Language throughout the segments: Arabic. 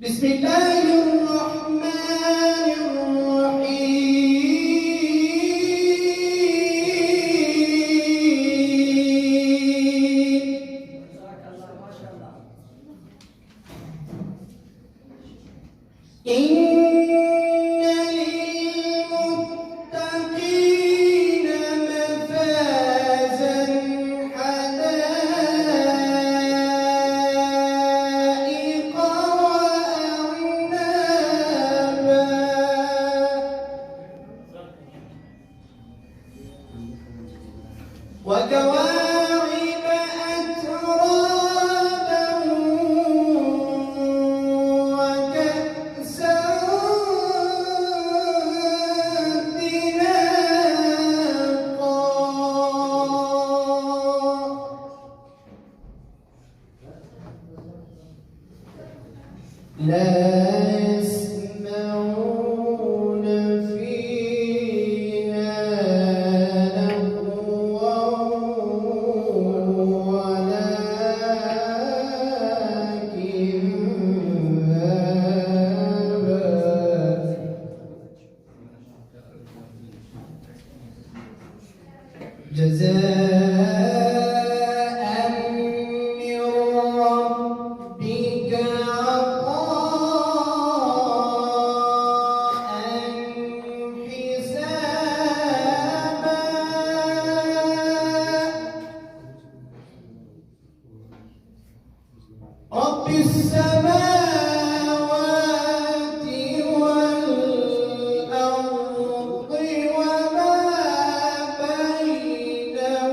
بسم الله الرحمن الرحيم. إن للمتقين مفازا حدائق وكواعب أترابا وكأسا دهاقا لا يسمعون فيها لغوا ولا كذابا جزاء من ربك عطاء حسابا رب السماوات والأرض وما بينهما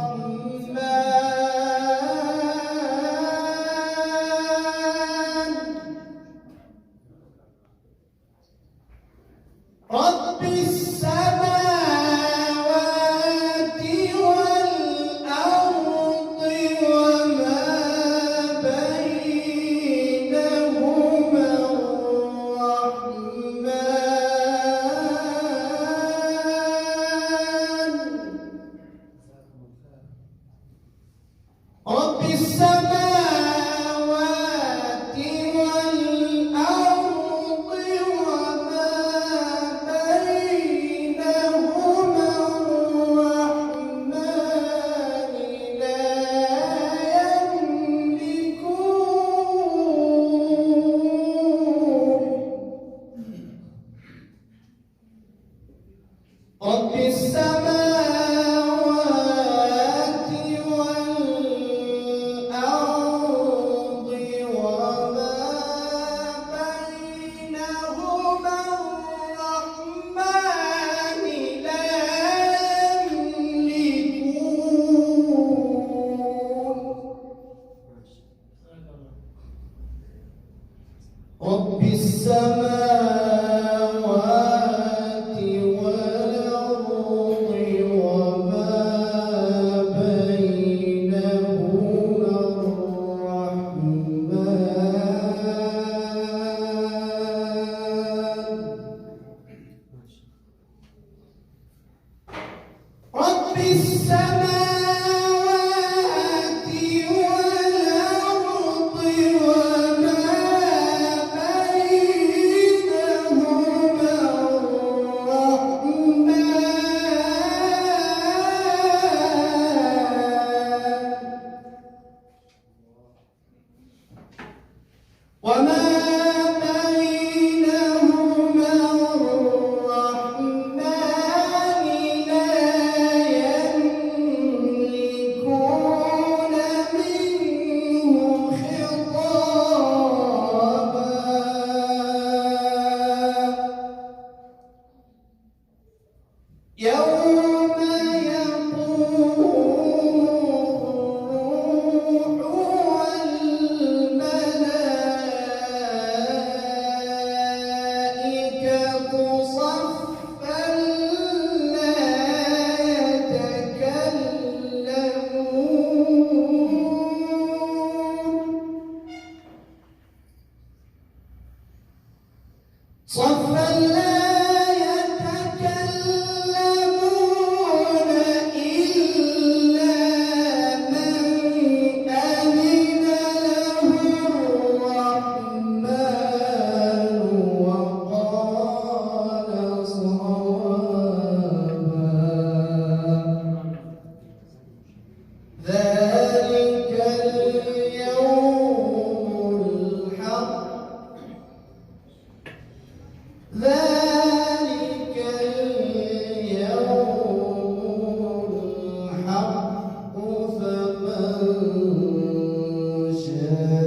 الرحمن رب السماوات والأرض وما بينهما الرحمن رب السماوات والأرض وما بينهما الرحمن لا يملكون رب السماوات والأرض وما بينهما الرحمن لا يملكون رب السماوات والأرض وما بينهما الرحمن رب السماوات والأرض وما بينهما الرحمن وما بينهما الرحمن لا يملكون منه خطابا يوم يقوم الروح والملائكة صفا لا يتكلمون صفا لا يتكلمون إلا من أذن له يشاء